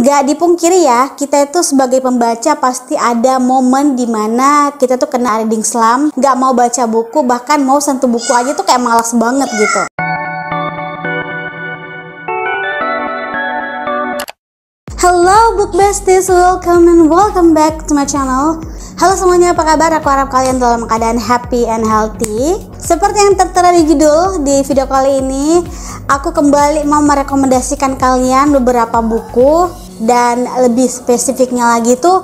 Gak dipungkiri ya, kita itu sebagai pembaca pasti ada momen dimana kita tuh kena reading slump, gak mau baca buku, bahkan mau sentuh buku aja tuh kayak malas banget gitu. Hello book besties, welcome back to my channel. Halo semuanya, apa kabar? Aku harap kalian dalam keadaan happy and healthy. Seperti yang tertera di judul, di video kali ini aku kembali mau merekomendasikan kalian beberapa buku. Dan lebih spesifiknya lagi tuh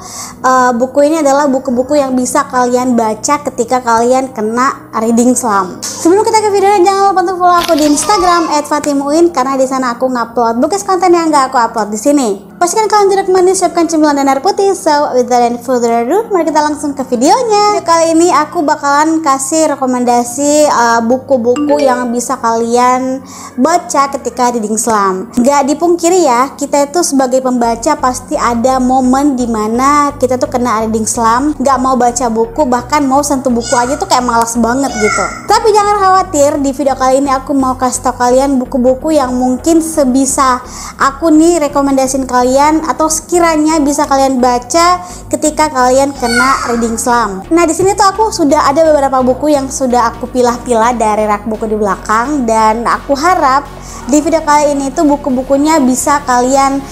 buku ini adalah buku-buku yang bisa kalian baca ketika kalian kena reading slump. Sebelum kita ke videonya, jangan lupa untuk follow aku di Instagram @fatimuin, karena di sana aku ngupload bekas konten yang gak aku upload di sini. Pastikan kalian tidak manis, siapkan cemilan dan air putih. So without any further ado, mari kita langsung ke videonya. Video kali ini aku bakalan kasih rekomendasi buku-buku yang bisa kalian baca ketika reading slump. Gak dipungkiri ya, kita itu sebagai pembaca pasti ada momen dimana kita tuh kena reading slump, gak mau baca buku, bahkan mau sentuh buku aja tuh kayak malas banget gitu. Tapi jangan khawatir, di video kali ini aku mau kasih tau kalian buku-buku yang mungkin sebisa aku nih rekomendasiin kalian, atau sekiranya bisa kalian baca ketika kalian kena reading slump. Nah, di sini tuh aku sudah ada beberapa buku yang sudah aku pilah-pilah dari rak buku di belakang, dan aku harap di video kali ini tuh buku-bukunya bisa kalian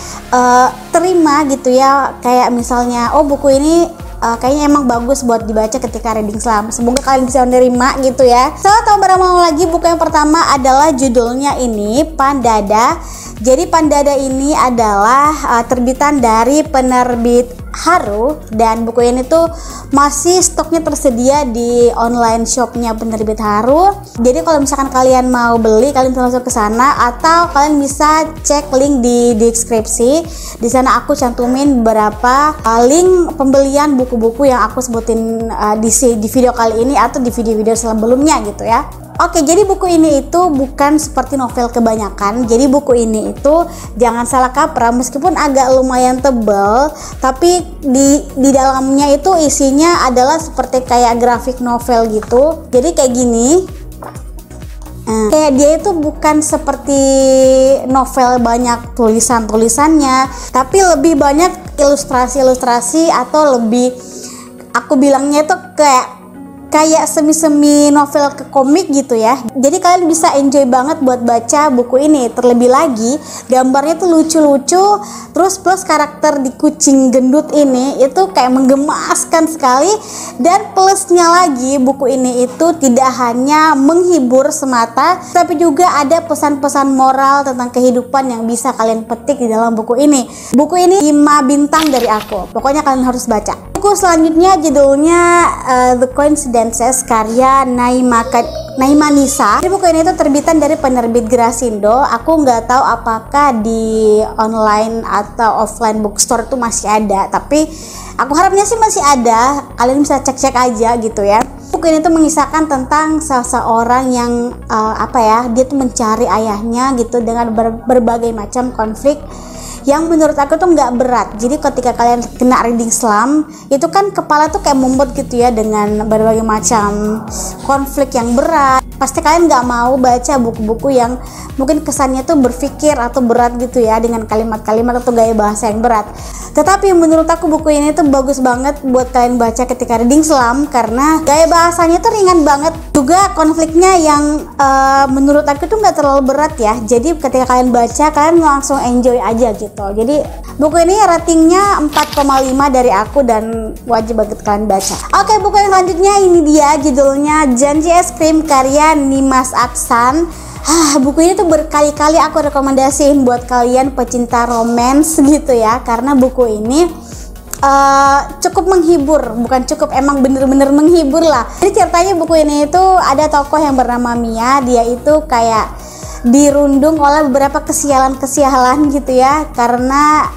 terima gitu ya. Kayak misalnya, oh buku ini kayaknya emang bagus buat dibaca ketika reading slump. Semoga kalian bisa menerima gitu ya. So, tanpa berlama-lama lagi, buku yang pertama adalah judulnya ini Pandada. Jadi Pandada ini adalah terbitan dari penerbit Haru, dan buku ini tuh masih stoknya tersedia di online shopnya penerbit Haru. Jadi kalau misalkan kalian mau beli, kalian bisa masuk ke sana, atau kalian bisa cek link di deskripsi. Di sana aku cantumin beberapa link pembelian buku-buku yang aku sebutin di video kali ini atau di video-video sebelumnya gitu ya. Oke, jadi buku ini itu bukan seperti novel kebanyakan. Jadi buku ini itu jangan salah kaprah, meskipun agak lumayan tebal, tapi di dalamnya itu isinya adalah seperti kayak grafik novel gitu. Jadi kayak gini. Kayak dia itu bukan seperti novel banyak tulisan-tulisannya, tapi lebih banyak ilustrasi-ilustrasi, atau lebih, aku bilangnya itu kayak semi-semi novel ke komik gitu ya. Jadi kalian bisa enjoy banget buat baca buku ini. Terlebih lagi gambarnya tuh lucu-lucu, terus plus karakter di kucing gendut ini itu kayak menggemaskan sekali. Dan plusnya lagi, buku ini itu tidak hanya menghibur semata, tapi juga ada pesan-pesan moral tentang kehidupan yang bisa kalian petik di dalam buku ini. Buku ini 5 bintang dari aku. Pokoknya kalian harus baca. Buku selanjutnya judulnya The Coincidences, karya Naima Nisa. Jadi buku ini tuh terbitan dari penerbit Grasindo. Aku nggak tahu apakah di online atau offline bookstore itu masih ada, tapi aku harapnya sih masih ada. Kalian bisa cek-cek aja gitu ya. Buku ini tuh mengisahkan tentang seseorang yang dia tuh mencari ayahnya gitu dengan berbagai macam konflik yang menurut aku tuh nggak berat. Jadi ketika kalian kena reading slump, itu kan kepala tuh kayak mumet gitu ya, dengan berbagai macam konflik yang berat. Pasti kalian nggak mau baca buku-buku yang mungkin kesannya tuh berpikir atau berat gitu ya, dengan kalimat-kalimat atau gaya bahasa yang berat. Tetapi menurut aku buku ini tuh bagus banget buat kalian baca ketika reading slump, karena gaya bahasanya tuh ringan banget. Juga konfliknya yang menurut aku tuh nggak terlalu berat ya. Jadi ketika kalian baca, kalian langsung enjoy aja gitu. Jadi buku ini ratingnya 4,5 dari aku, dan wajib banget kalian baca. Oke, buku yang selanjutnya ini dia, judulnya Janji Es Krim, karya Nimas Aksan. Buku ini tuh berkali-kali aku rekomendasiin buat kalian pecinta romance gitu ya, karena buku ini cukup menghibur, bukan cukup, emang bener-bener menghibur lah. Jadi ceritanya buku ini itu ada tokoh yang bernama Mia. Dia itu kayak dirundung oleh beberapa kesialan-kesialan gitu ya, karena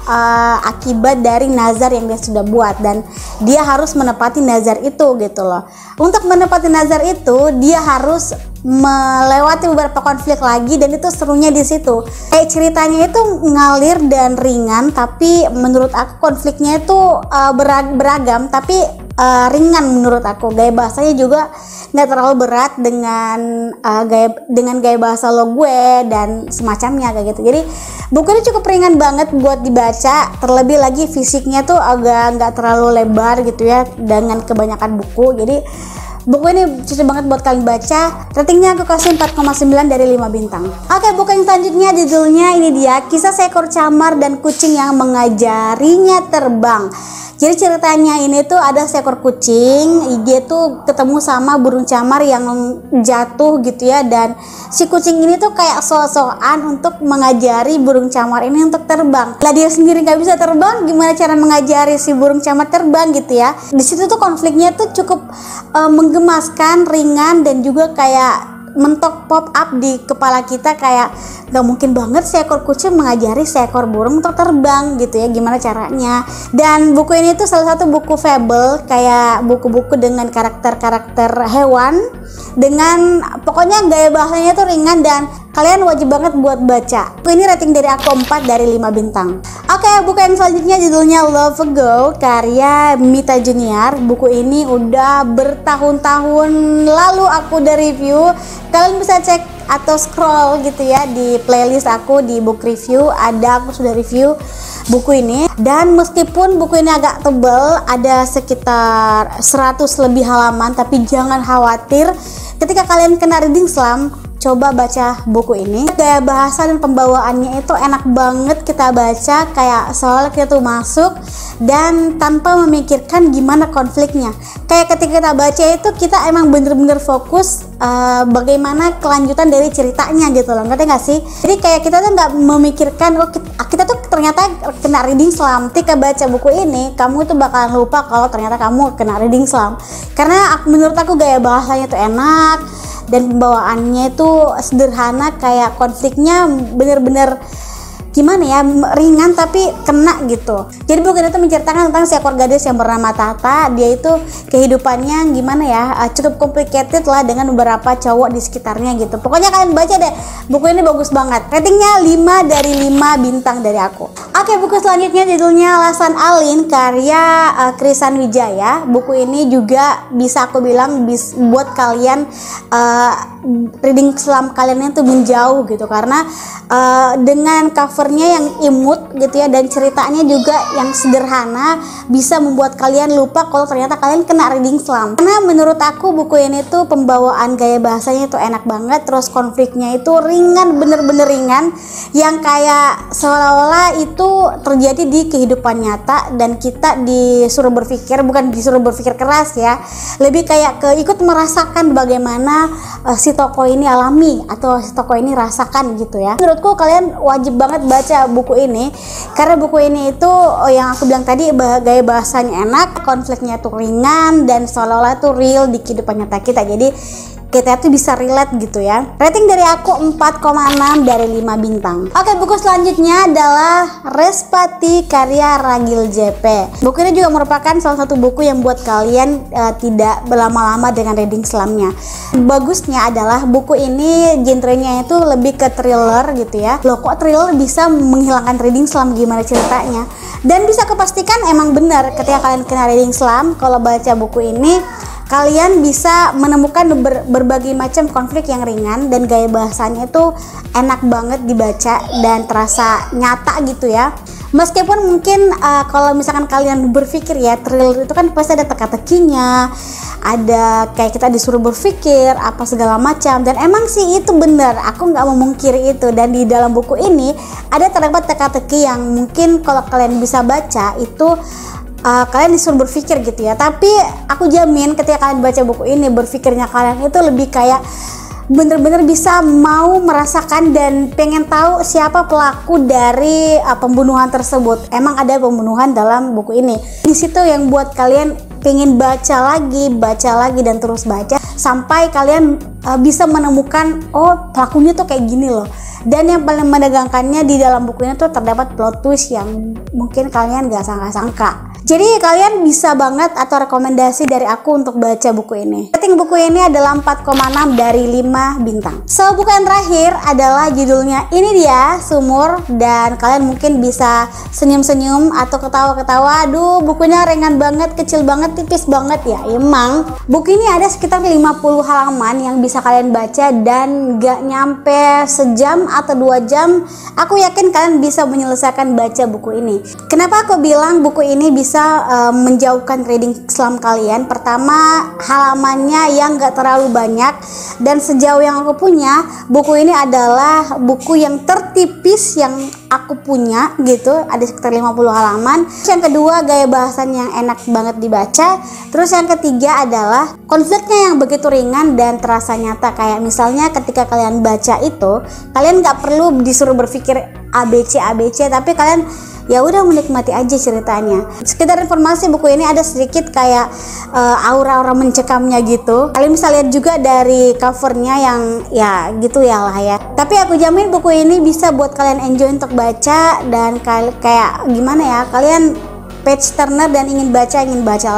akibat dari nazar yang dia sudah buat, dan dia harus menepati nazar itu gitu loh. Untuk menepati nazar itu dia harus melewati beberapa konflik lagi, dan itu serunya di situ. Kayak ceritanya itu ngalir dan ringan, tapi menurut aku konfliknya itu beragam, tapi ringan menurut aku. Gaya bahasanya juga nggak terlalu berat dengan gaya bahasa lo gue dan semacamnya kayak gitu. Jadi buku ini cukup ringan banget buat dibaca, terlebih lagi fisiknya tuh agak nggak terlalu lebar gitu ya dengan kebanyakan buku. Jadi buku ini cocok banget buat kalian baca. Ratingnya aku kasih 4,9 dari 5 bintang. Oke, buku yang selanjutnya judulnya ini dia, Kisah Seekor Camar dan Kucing yang Mengajarinya Terbang. Jadi ceritanya ini tuh ada seekor kucing, dia tuh ketemu sama burung camar yang jatuh gitu ya, dan si kucing ini tuh kayak sok-sokan untuk mengajari burung camar ini untuk terbang. Lah dia sendiri nggak bisa terbang, gimana cara mengajari si burung camar terbang gitu ya. Di situ tuh konfliknya tuh cukup menggemaskan, ringan, dan juga kayak mentok pop up di kepala kita, kayak gak mungkin banget seekor kucing mengajari seekor burung untuk terbang gitu ya, gimana caranya. Dan buku ini tuh salah satu buku fable, kayak buku-buku dengan karakter-karakter hewan, dengan pokoknya gaya bahasanya tuh ringan dan kalian wajib banget buat baca. Buku ini rating dari aku 4 dari 5 bintang. Oke, buku yang selanjutnya judulnya Love Ago karya Mita Junior. Buku ini udah bertahun-tahun lalu aku udah review. Kalian bisa cek atau scroll gitu ya di playlist aku di book review, ada aku sudah review buku ini. Dan meskipun buku ini agak tebal, ada sekitar 100 lebih halaman, tapi jangan khawatir ketika kalian kena reading slump, coba baca buku ini. Gaya bahasa dan pembawaannya itu enak banget kita baca, kayak seolah kita tuh masuk dan tanpa memikirkan gimana konfliknya. Kayak ketika kita baca itu kita emang bener-bener fokus bagaimana kelanjutan dari ceritanya gitu loh, ngerti gak sih? Jadi kayak kita tuh nggak memikirkan kita tuh ternyata kena reading slump. Ketika baca buku ini kamu tuh bakalan lupa kalau ternyata kamu kena reading slump, karena menurut aku gaya bahasanya tuh enak dan pembawaannya itu sederhana, kayak konfliknya bener-bener gimana ya, ringan tapi kena gitu. Jadi buku itu menceritakan tentang seekor gadis yang bernama Tata. Dia itu kehidupannya gimana ya, cukup complicated lah dengan beberapa cowok di sekitarnya gitu. Pokoknya kalian baca deh, buku ini bagus banget. Ratingnya 5 dari 5 bintang dari aku. Oke, buku selanjutnya judulnya Lasan Alin karya Krisan Wijaya. Buku ini juga bisa aku bilang buat kalian reading slump kalian itu menjauh gitu, karena dengan covernya yang imut gitu ya, dan ceritanya juga yang sederhana, bisa membuat kalian lupa kalau ternyata kalian kena reading slump. Karena menurut aku buku ini tuh pembawaan gaya bahasanya itu enak banget, terus konfliknya itu ringan, bener-bener ringan, yang kayak seolah-olah itu terjadi di kehidupan nyata dan kita disuruh berpikir, bukan disuruh berpikir keras ya, lebih kayak ikut merasakan bagaimana si tokoh ini alami atau si tokoh ini rasakan gitu ya. Menurutku kalian wajib banget baca buku ini, karena buku ini itu yang aku bilang tadi, gaya bahasanya enak, konfliknya tuh ringan, dan seolah-olah tuh real di kehidupan nyata kita. Jadi kita tuh bisa relate gitu ya. Rating dari aku 4,6 dari 5 bintang. Oke, buku selanjutnya adalah Respati karya Ragil JP. Buku ini juga merupakan salah satu buku yang buat kalian tidak berlama-lama dengan reading slump-nya. Bagusnya adalah buku ini genrenya itu lebih ke thriller gitu ya. Loh, kok thriller bisa menghilangkan reading slump, gimana ceritanya? Dan bisa kepastikan emang benar ketika kalian kena reading slump, kalau baca buku ini kalian bisa menemukan berbagai macam konflik yang ringan, dan gaya bahasanya itu enak banget dibaca dan terasa nyata gitu ya. Meskipun mungkin kalau misalkan kalian berpikir ya, thriller itu kan pasti ada teka-tekinya, ada kayak kita disuruh berpikir apa segala macam, dan emang sih itu benar, aku nggak memungkiri itu. Dan di dalam buku ini ada terdapat teka-teki yang mungkin kalau kalian bisa baca itu kalian disuruh berpikir gitu ya. Tapi aku jamin ketika kalian baca buku ini, berpikirnya kalian itu lebih kayak bener-bener bisa mau merasakan dan pengen tahu siapa pelaku dari pembunuhan tersebut. Emang ada pembunuhan dalam buku ini. Di situ yang buat kalian pengen baca lagi dan terus baca sampai kalian bisa menemukan, oh pelakunya tuh kayak gini loh. Dan yang paling menegangkannya di dalam buku ini tuh terdapat plot twist yang mungkin kalian gak sangka-sangka. Jadi kalian bisa banget atau rekomendasi dari aku untuk baca buku ini. Rating buku ini adalah 4,6 dari 5 bintang. So, buku yang terakhir adalah judulnya ini dia, Sumur. Dan kalian mungkin bisa senyum-senyum atau ketawa-ketawa. Aduh, bukunya ringan banget, kecil banget. tipis banget ya. Emang buku ini ada sekitar 50 halaman yang bisa kalian baca dan gak nyampe sejam atau 2 jam. Aku yakin kalian bisa menyelesaikan baca buku ini. Kenapa aku bilang buku ini bisa menjauhkan reading Islam kalian? Pertama, halamannya yang gak terlalu banyak, dan sejauh yang aku punya, buku ini adalah buku yang tertipis yang aku punya gitu, ada sekitar 50 halaman. Terus yang kedua, gaya bahasan yang enak banget dibaca. Terus yang ketiga adalah konfliknya yang begitu ringan dan terasa nyata. Kayak misalnya ketika kalian baca itu, kalian gak perlu disuruh berpikir ABC, tapi kalian ya udah menikmati aja ceritanya. Sekedar informasi, buku ini ada sedikit kayak aura-aura mencekamnya gitu. Kalian bisa lihat juga dari covernya yang ya gitu ya lah ya. Tapi aku jamin buku ini bisa buat kalian enjoy untuk baca, dan kayak gimana ya, kalian page turner dan ingin baca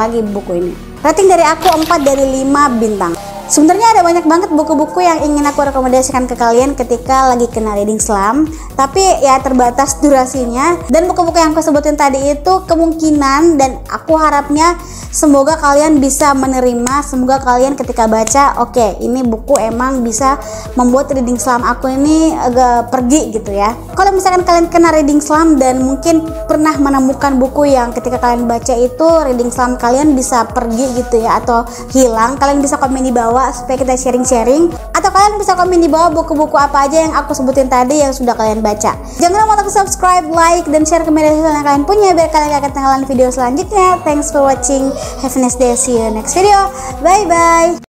lagi buku ini. Rating dari aku 4 dari 5 bintang. Sebenarnya ada banyak banget buku-buku yang ingin aku rekomendasikan ke kalian ketika lagi kena reading Islam, tapi ya terbatas durasinya. Dan buku-buku yang aku sebutin tadi itu kemungkinan, dan aku harapnya semoga kalian bisa menerima, semoga kalian ketika baca, oke, ini buku emang bisa membuat reading Islam aku ini agak pergi gitu ya. Kalau misalkan kalian kena reading Islam dan mungkin pernah menemukan buku yang ketika kalian baca itu reading Islam kalian bisa pergi gitu ya, atau hilang, kalian bisa komen di bawah supaya kita sharing-sharing, atau kalian bisa komen di bawah buku-buku apa aja yang aku sebutin tadi yang sudah kalian baca. Jangan lupa untuk subscribe, like, dan share ke media sosial yang kalian punya biar kalian gak ketinggalan video selanjutnya. Thanks for watching, have a nice day, see you next video, bye bye.